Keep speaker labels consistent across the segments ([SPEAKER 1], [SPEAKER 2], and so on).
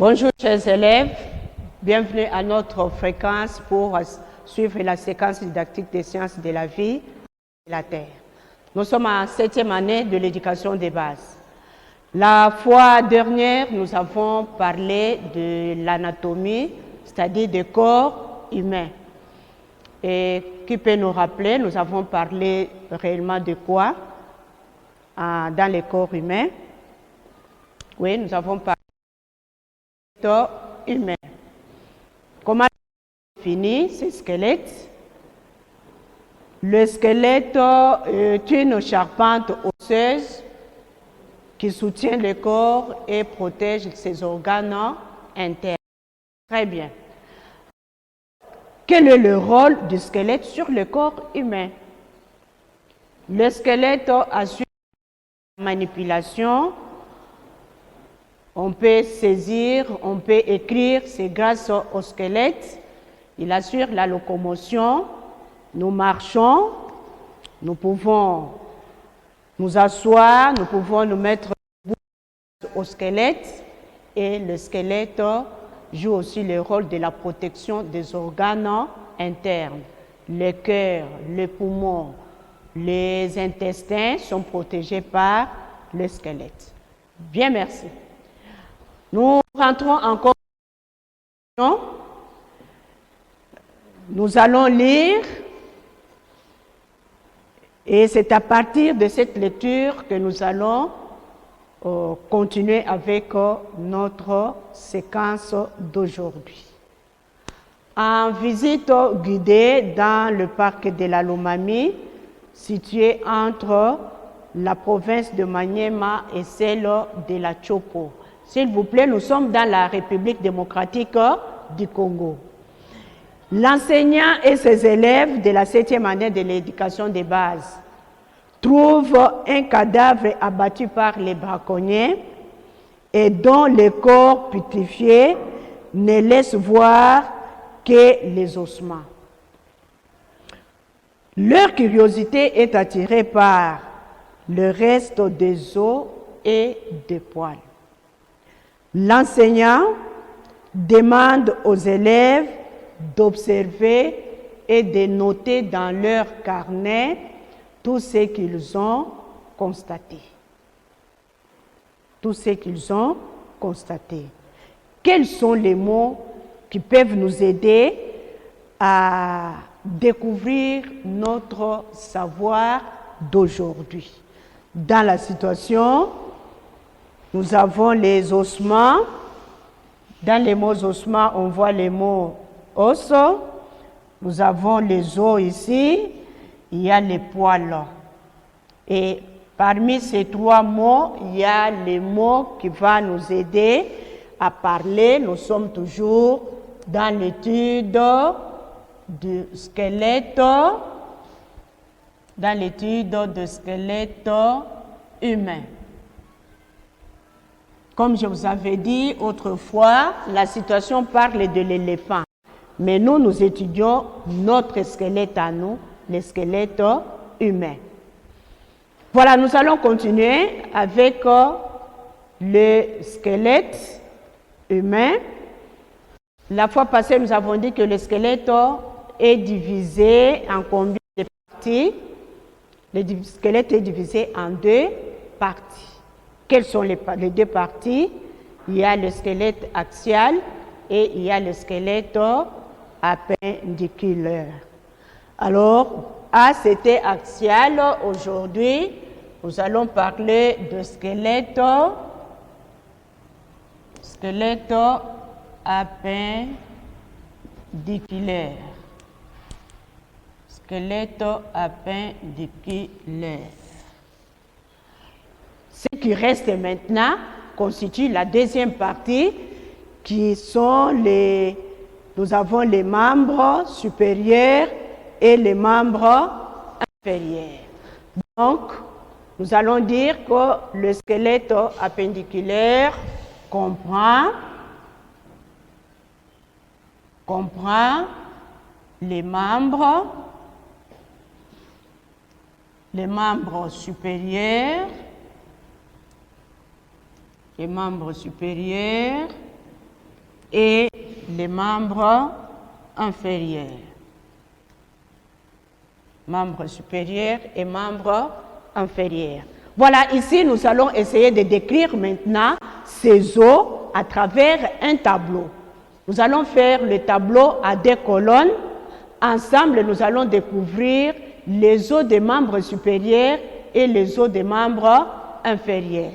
[SPEAKER 1] Bonjour chers élèves, bienvenue à notre fréquence pour suivre la séquence didactique des sciences de la vie et la Terre. Nous sommes en 7e année de l'éducation des bases. La fois dernière, nous avons parlé de l'anatomie, c'est-à-dire du corps humain. Et qui peut nous rappeler, nous avons parlé réellement de quoi dans le corps humain? Oui, nous avons parlé du corps humain. Comment définir ce squelette? Le squelette est une charpente osseuse qui soutient le corps et protège ses organes internes. Très bien. Quel est le rôle du squelette sur le corps humain? Le squelette assure la manipulation. On peut saisir, on peut écrire, c'est grâce au squelette. Il assure la locomotion. Nous marchons, nous pouvons nous asseoir, nous pouvons nous mettre au squelette et le squelette joue aussi le rôle de la protection des organes internes. Le cœur, les poumons, les intestins sont protégés par le squelette. Bien, merci. Nous rentrons en conclusion. Nous allons lire et c'est à partir de cette lecture que nous allons continuer avec notre séquence d'aujourd'hui. En visite guidée dans le parc de la Lomami, situé entre la province de Maniema et celle de la Chopo. S'il vous plaît, nous sommes dans la République démocratique du Congo. L'enseignant et ses élèves de la 7e année de l'éducation des bases trouvent un cadavre abattu par les braconniers et dont le corps putréfié ne laisse voir que les ossements. Leur curiosité est attirée par le reste des os et des poils. L'enseignant demande aux élèves d'observer et de noter dans leur carnet tout ce qu'ils ont constaté. Tout ce qu'ils ont constaté. Quels sont les mots qui peuvent nous aider à découvrir notre savoir d'aujourd'hui? Dans la situation, nous avons les ossements. Dans les mots ossements, on voit les mots os. Nous avons les os ici. Il y a les poils. Et parmi ces trois mots, il y a les mots qui vont nous aider à parler. Nous sommes toujours dans l'étude du squelette, humain. Comme je vous avais dit autrefois, la situation parle de l'éléphant. Mais nous, nous étudions notre squelette à nous, le squelette humain. Voilà, nous allons continuer avec le squelette humain. La fois passée, nous avons dit que le squelette est divisé en combien de parties? Le squelette est divisé en deux parties. Quelles sont les deux parties? Il y a le squelette axial et il y a le squelette appendiculaire. Alors, c'était axial. Aujourd'hui, nous allons parler de squelette appendiculaire. Squelette appendiculaire. Ce qui reste maintenant constitue la deuxième partie qui sont nous avons les membres supérieurs et les membres inférieurs. Donc, nous allons dire que le squelette appendiculaire comprend les membres supérieurs, et les membres inférieurs. Membres supérieurs et membres inférieurs. Voilà, ici, nous allons essayer de décrire maintenant ces os à travers un tableau. Nous allons faire le tableau à 2 colonnes. Ensemble, nous allons découvrir les os des membres supérieurs et les os des membres inférieurs.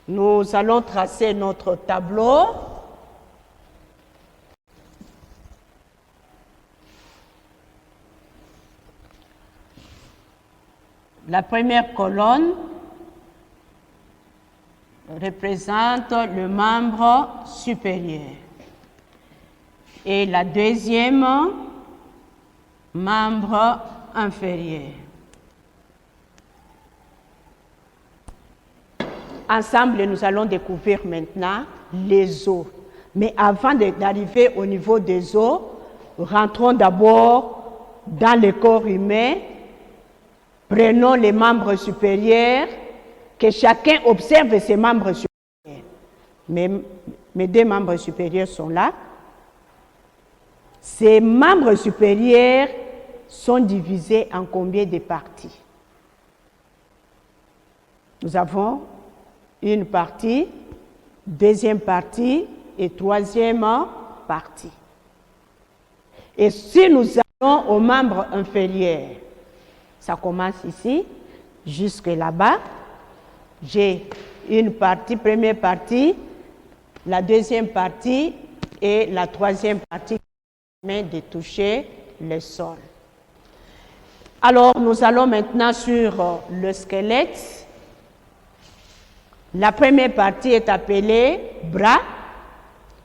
[SPEAKER 1] Nous allons tracer notre tableau. La première colonne représente le membre supérieur et la deuxième, membre inférieur. Ensemble, nous allons découvrir maintenant les os. Mais avant d'arriver au niveau des os, rentrons d'abord dans le corps humain. Prenons les membres supérieurs, que chacun observe ses membres supérieurs. Mes 2 membres supérieurs sont là. Ces membres supérieurs sont divisés en combien de parties? Nous avons une partie, deuxième partie et troisième partie. Et si nous allons aux membres inférieurs, ça commence ici, jusque là-bas. J'ai une partie, première partie, la deuxième partie et la troisième partie qui permet de toucher le sol. Alors, nous allons maintenant sur le squelette. La première partie est appelée bras,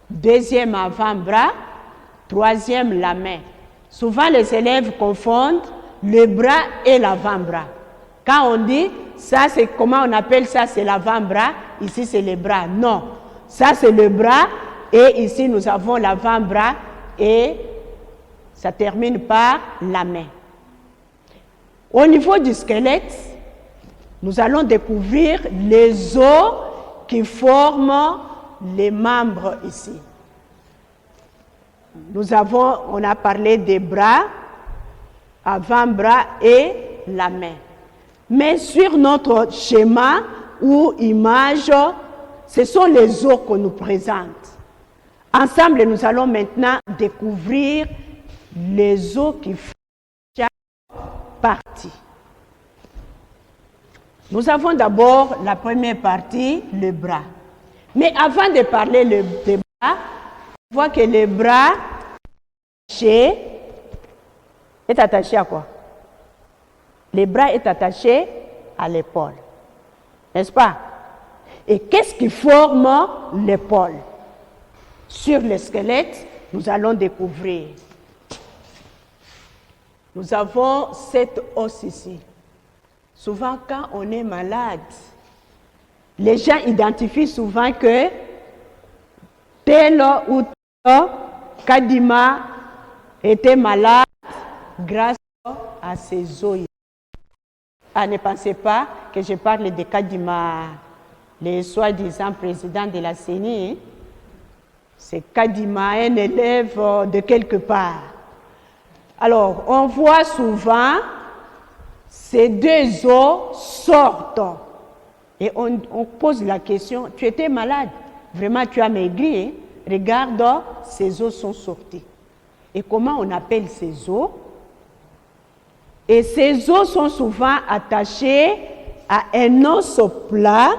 [SPEAKER 1] deuxième avant-bras, troisième la main. Souvent, les élèves confondent le bras et l'avant-bras. Quand on dit, ça c'est comment on appelle ça, c'est l'avant-bras, ici c'est le bras. Non, ça c'est le bras et ici nous avons l'avant-bras et ça termine par la main. Au niveau du squelette, nous allons découvrir les os qui forment les membres ici. On a parlé des bras, avant-bras et la main. Mais sur notre schéma ou image, ce sont les os qu'on nous présente. Ensemble, nous allons maintenant découvrir les os qui font chaque partie. Nous avons d'abord la première partie, le bras. Mais avant de parler des bras, on voit que le bras est attaché à quoi? Le bras est attaché à l'épaule, n'est-ce pas? Et qu'est-ce qui forme l'épaule? Sur le squelette, nous allons découvrir. Nous avons cette os ici. Souvent, quand on est malade, les gens identifient souvent que tel ou tel Kadima était malade grâce à ses os. Ah, ne pensez pas que je parle de Kadima, le soi-disant président de la CENI. C'est Kadima, un élève de quelque part. Alors, on voit souvent ces 2 os sortent. Et on pose la question, tu étais malade, vraiment tu as maigri, hein? Regarde, ces os sont sortis. Et comment on appelle ces os? Et ces os sont souvent attachés à un os plat,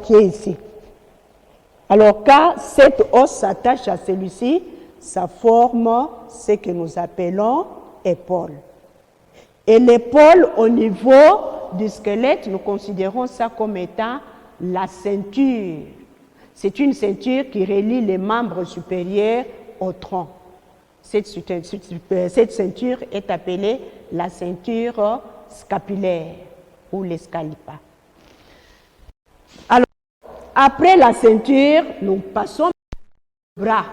[SPEAKER 1] qui est ici. Alors, quand cet os s'attache à celui-ci, ça forme ce que nous appelons épaule. Et l'épaule, au niveau du squelette, nous considérons ça comme étant la ceinture. C'est une ceinture qui relie les membres supérieurs au tronc. Cette ceinture est appelée la ceinture scapulaire ou l'escalipa. Alors, après la ceinture, nous passons au bras.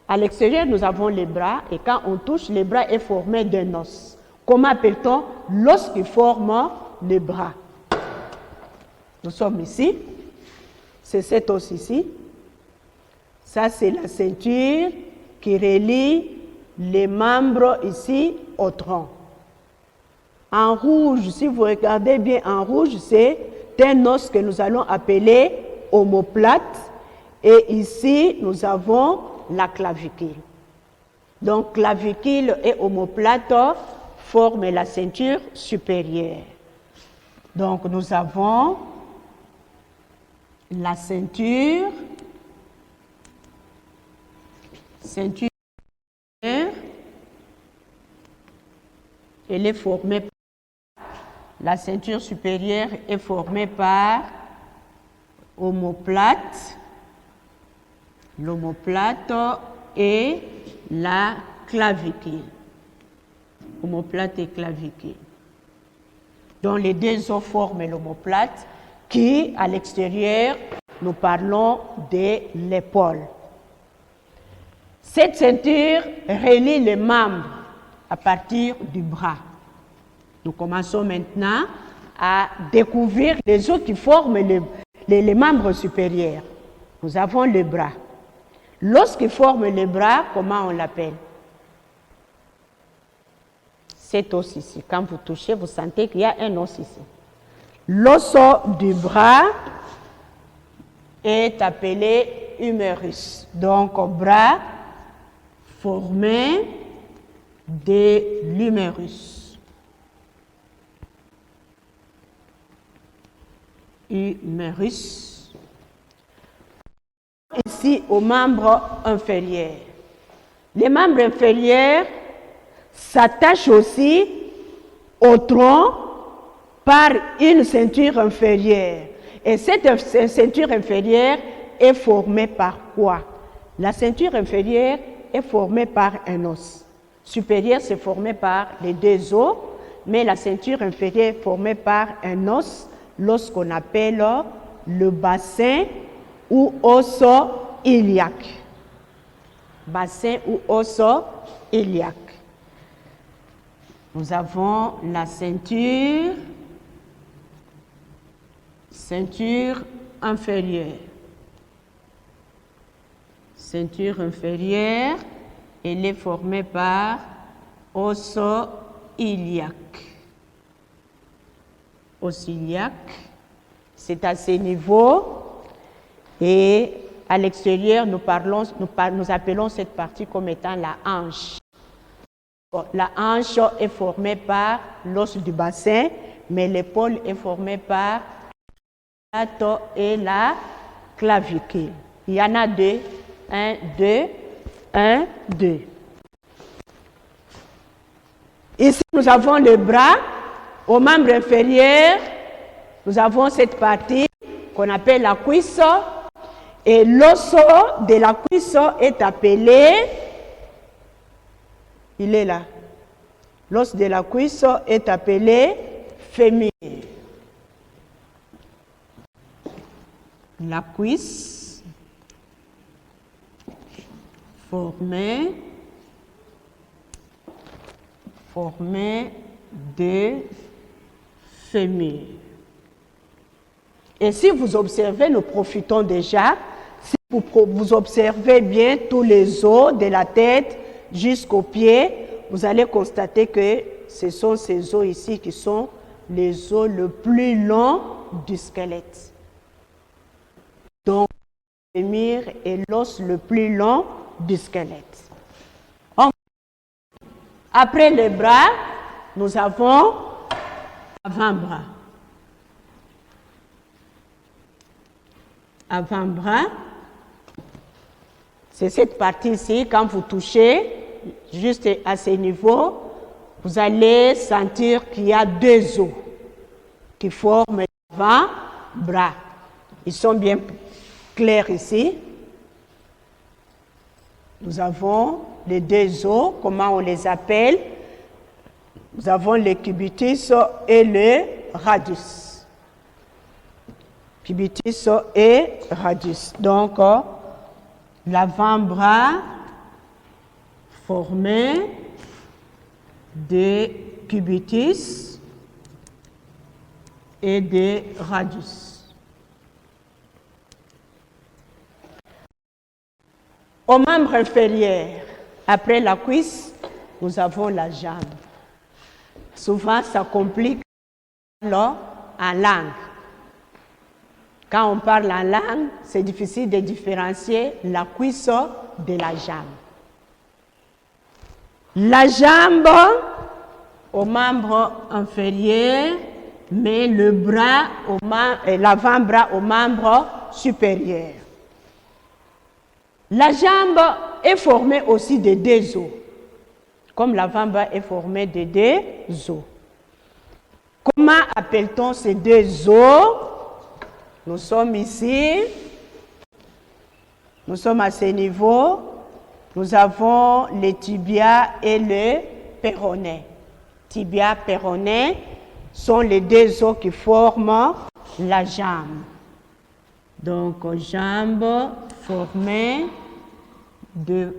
[SPEAKER 1] À l'extérieur, nous avons les bras et quand on touche, le bras est formé d'un os. Comment appelle-t-on l'os qui forme le bras? Nous sommes ici. C'est cet os ici. Ça, c'est la ceinture qui relie les membres ici au tronc. En rouge, si vous regardez bien en rouge, c'est un os que nous allons appeler omoplate. Et ici, nous avons la clavicule. Donc, clavicule et omoplate forment la ceinture supérieure. Donc, nous avons la ceinture supérieure. Elle est formée par la ceinture supérieure est formée par omoplate, l'omoplate et la clavicule. Omoplate et clavicule. Donc les deux os forment l'omoplate qui, à l'extérieur, nous parlons de l'épaule. Cette ceinture relie les membres à partir du bras. Nous commençons maintenant à découvrir les os qui forment les membres supérieurs. Nous avons le bras. L'os qui forme le bras, comment on l'appelle? Cet os ici. Quand vous touchez, vous sentez qu'il y a un os ici. L'os du bras est appelé humérus. Donc, bras formé de l'humérus. Humérus. Ici, aux membres inférieurs. Les membres inférieurs s'attachent aussi au tronc par une ceinture inférieure. Et cette ceinture inférieure est formée par quoi? La ceinture inférieure est formée par un os. Supérieur, c'est formé par les deux os, mais la ceinture inférieure est formée par un os, l'os qu'on appelle le bassin ou os iliaque. Bassin ou os iliaque. Nous avons la ceinture inférieure. Ceinture inférieure, elle est formée par os iliaque. Os iliaque, c'est à ce niveau et à l'extérieur, nous appelons cette partie comme étant la hanche. Bon, la hanche est formée par l'os du bassin, mais l'épaule est formée par la plate et la clavicule. Il y en a deux. 1, 2, 1, 2. Ici, nous avons le bras. Au membre inférieur, nous avons cette partie qu'on appelle la cuisse. Et l'os de la cuisse est appelé, il est là. L'os de la cuisse est appelé fémur. La cuisse formée de fémur. Et si vous observez, nous profitons déjà, si vous observez bien tous les os de la tête jusqu'aux pieds, vous allez constater que ce sont ces os ici qui sont les os le plus longs du squelette. Donc, le fémur est l'os le plus long du squelette. Après les bras, nous avons avant-bras. Avant-bras, c'est cette partie-ci, quand vous touchez, juste à ce niveau, vous allez sentir qu'il y a deux os qui forment l'avant-bras. Ils sont bien clairs ici. Nous avons les deux os, comment on les appelle? Nous avons le cubitus et le radius. Cubitus et radius. Donc, l'avant-bras formé de cubitus et de radius. Au membre inférieur, après la cuisse, nous avons la jambe. Souvent, ça complique en langue. Quand on parle en langue, c'est difficile de différencier la cuisse de la jambe. La jambe au membre inférieur, mais le bras, l'avant-bras au membre supérieur. La jambe est formée aussi de deux os, comme l'avant-bras est formé de deux os. Comment appelle-t-on ces deux os? Nous sommes ici, nous sommes à ce niveau, nous avons le tibia et le péroné. Tibia, péroné sont les deux os qui forment la jambe. Donc, jambe formée de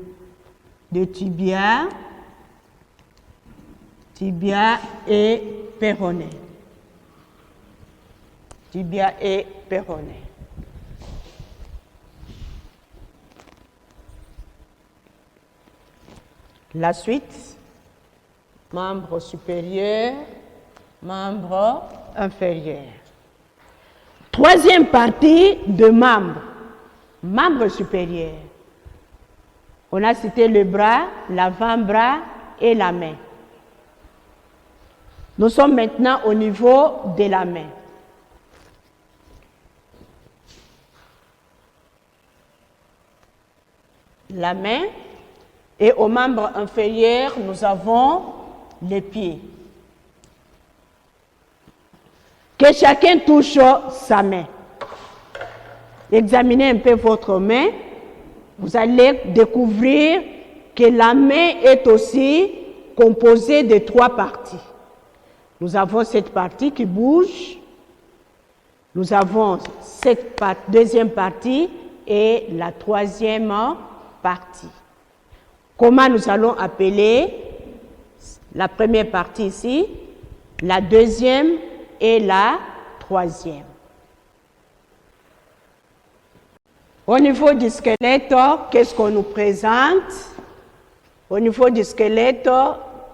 [SPEAKER 1] tibia et péroné. Tibia et péroné. La suite, membre supérieur, membre inférieur. Troisième partie de membre supérieur. On a cité le bras, l'avant-bras et la main. Nous sommes maintenant au niveau de la main. La main, et au membre inférieur, nous avons les pieds. Que chacun touche sa main. Examinez un peu votre main. Vous allez découvrir que la main est aussi composée de trois parties. Nous avons cette partie qui bouge. Nous avons cette deuxième partie et la troisième partie. Comment nous allons appeler la première partie ici, la deuxième et la troisième? Au niveau du squelette, qu'est-ce qu'on nous présente? Au niveau du squelette,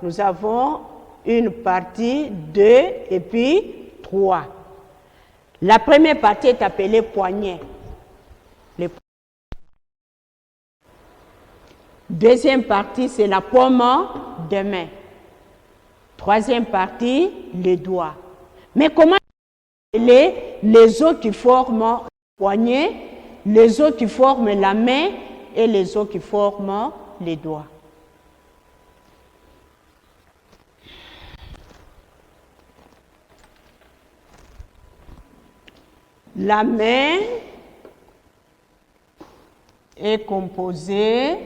[SPEAKER 1] nous avons une partie, 2 et puis 3. La première partie est appelée poignet. Deuxième partie, c'est la paume de main. Troisième partie, les doigts. Mais comment les os qui forment le poignet, les os qui forment la main et les os qui forment les doigts? La main est composée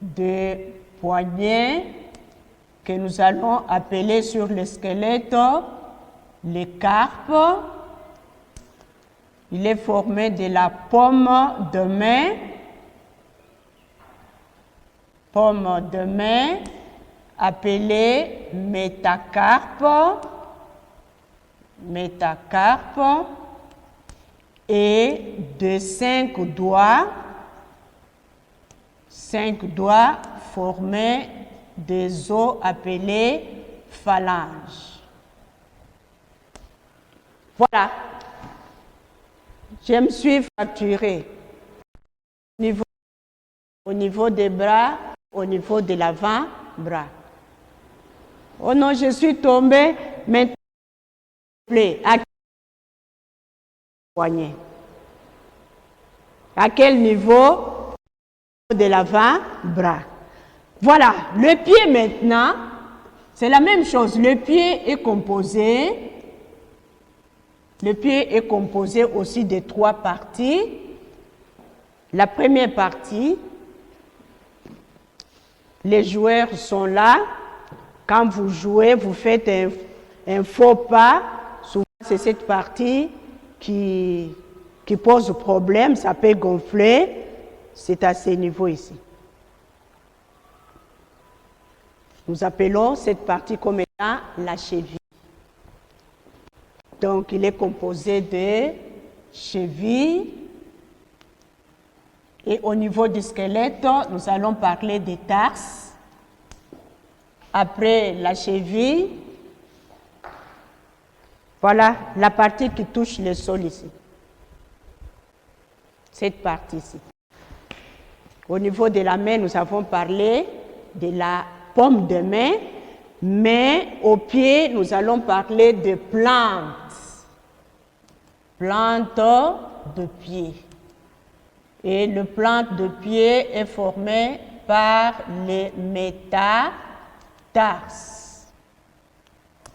[SPEAKER 1] de poignets que nous allons appeler sur le squelette les carpes. Il est formé de la paume de main, appelée métacarpe, et de 5 doigts formés des os appelés phalanges. Voilà. Je me suis fracturé au niveau des bras, au niveau de l'avant-bras. Oh non, je suis tombée maintenant. À poignet. À quel niveau? De l'avant-bras. Voilà, le pied maintenant, c'est la même chose. Le pied est composé aussi de 3 parties. La première partie, les joueurs sont là. Quand vous jouez, vous faites un faux pas. Souvent, c'est cette partie qui pose problème. Ça peut gonfler. C'est à ce niveau ici. Nous appelons cette partie comme étant la cheville. Donc, il est composé de chevilles. Et au niveau du squelette, nous allons parler des tarses. Après la cheville, voilà la partie qui touche le sol ici. Cette partie-ci. Au niveau de la main, nous avons parlé de la paume de main, mais au pied, nous allons parler de plantes. Plantes de pied. Et le plante de pied est formé par les métatarses.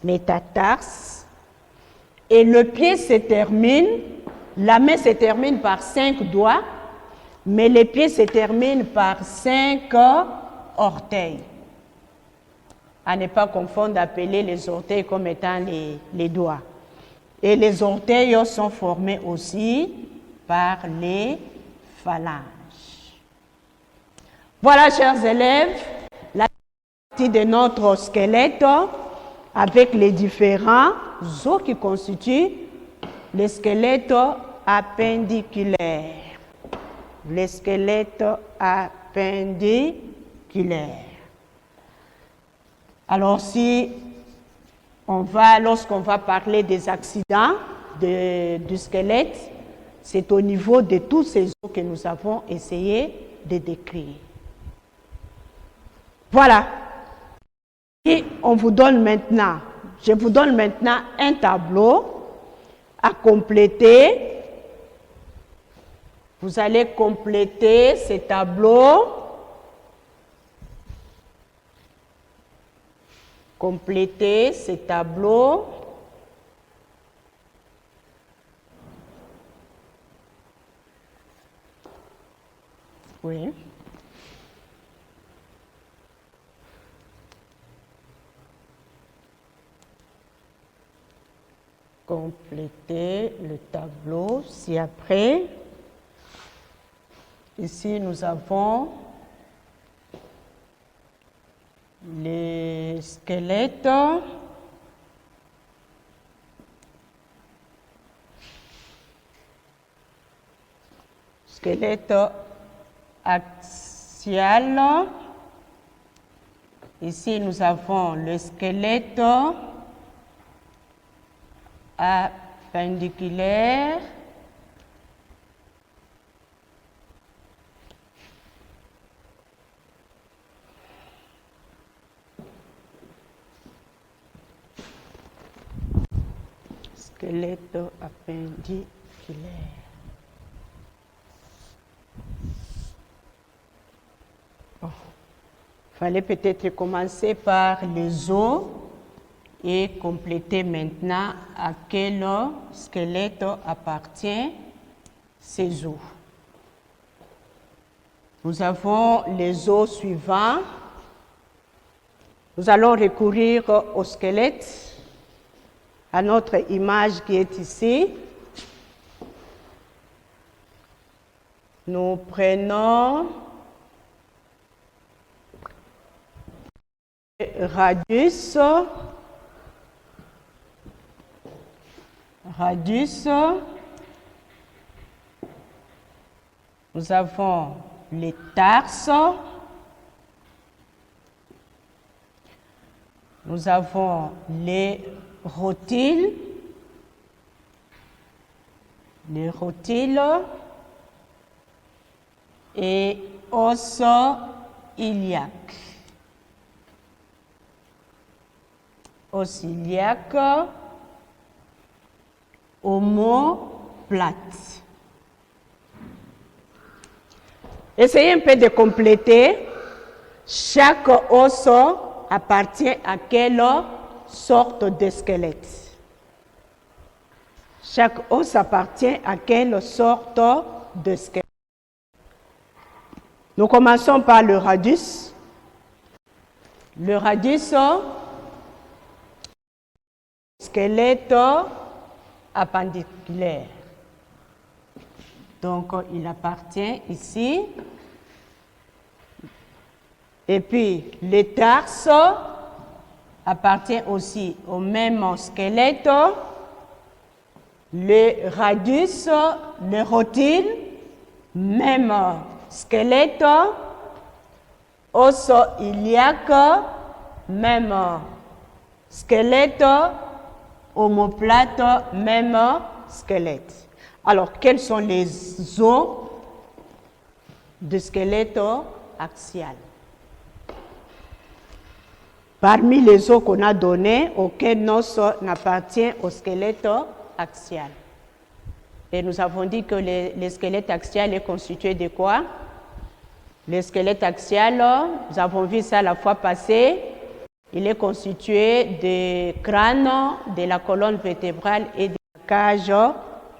[SPEAKER 1] Métatarses. Et le pied se termine, la main se termine par 5 doigts, mais les pieds se terminent par 5 orteils. À ne pas confondre d'appeler les orteils comme étant les doigts. Et les orteils sont formés aussi par les phalanges. Voilà, chers élèves, la partie de notre squelette avec les différents os qui constituent le squelette appendiculaire. Le squelette appendiculaire. Alors, lorsqu'on va parler des accidents du squelette, c'est au niveau de tous ces os que nous avons essayé de décrire. Voilà. Et je vous donne maintenant un tableau à compléter. Vous allez compléter ce tableau. Compléter ce tableau. Oui. Compléter le tableau. Si après, ici nous avons les squelettes. Squelette axial. Ici, nous avons le squelette appendiculaire. Squelette appendiculaire. Il fallait peut-être commencer par les os et compléter maintenant à quel squelette appartient ces os. Nous avons les os suivants. Nous allons recourir au squelette, à notre image qui est ici. Nous prenons radius. Nous avons les tarses. Nous avons les rotiles. Et os iliaque. Os iliaque, omoplate. Essayez un peu de compléter. Chaque os appartient à quelle sorte de squelette? Chaque os appartient à quelle sorte de squelette? Nous commençons par le radius. Le radius, squelette appendiculaire. Donc, il appartient ici. Et puis, les tarses appartiennent aussi au même squelette. le radius, le rotile, même squelette, os iliaque, même squelette, omoplate, même squelette. Alors, quels sont les os de squelette axial? Parmi les os qu'on a donnés, aucun os n'appartient au squelette axial. Et nous avons dit que le squelette axial est constitué de quoi? Le squelette axial, nous avons vu ça la fois passée, il est constitué de crâne, de la colonne vertébrale et de la cage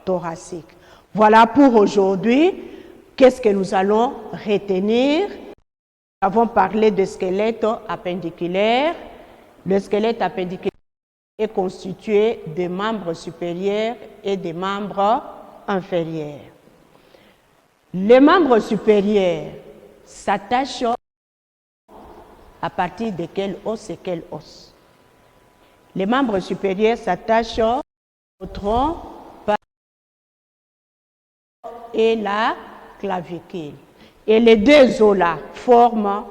[SPEAKER 1] thoracique. Voilà pour aujourd'hui. Qu'est-ce que nous allons retenir? Nous avons parlé de squelette appendiculaire. Le squelette appendiculaire est constitué de membres supérieurs et de membres inférieurs. Les membres supérieurs s'attachent à partir de quel os et quel os? Les membres supérieurs s'attachent au tronc et la clavicule. Et les deux os-là forment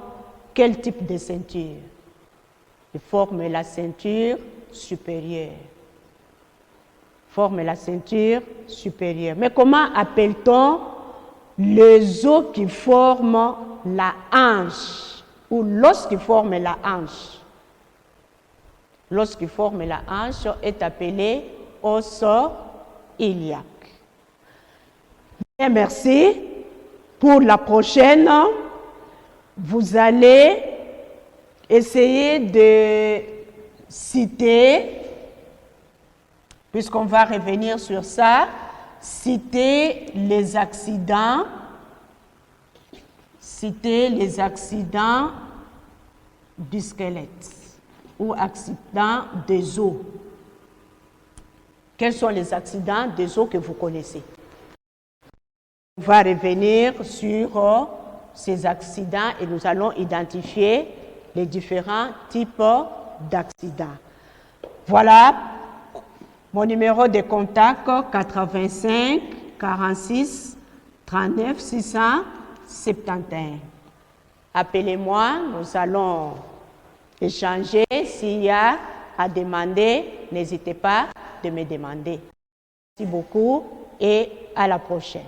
[SPEAKER 1] quel type de ceinture? Ils forment la ceinture supérieure. Forment la ceinture supérieure. Mais comment appelle-t-on les os qui forment la hanche ou l'os qui forme la hanche? L'os qui forme la hanche est appelé os iliaque. Bien, merci. Pour la prochaine, vous allez essayer de citer, puisqu'on va revenir sur ça, citer les accidents du squelette ou accidents des os. Quels sont les accidents des os que vous connaissez? On va revenir sur ces accidents et nous allons identifier les différents types d'accidents. Voilà mon numéro de contact 85 46 39 671. Appelez-moi, nous allons échanger. S'il y a à demander, n'hésitez pas de me demander. Merci beaucoup et à la prochaine.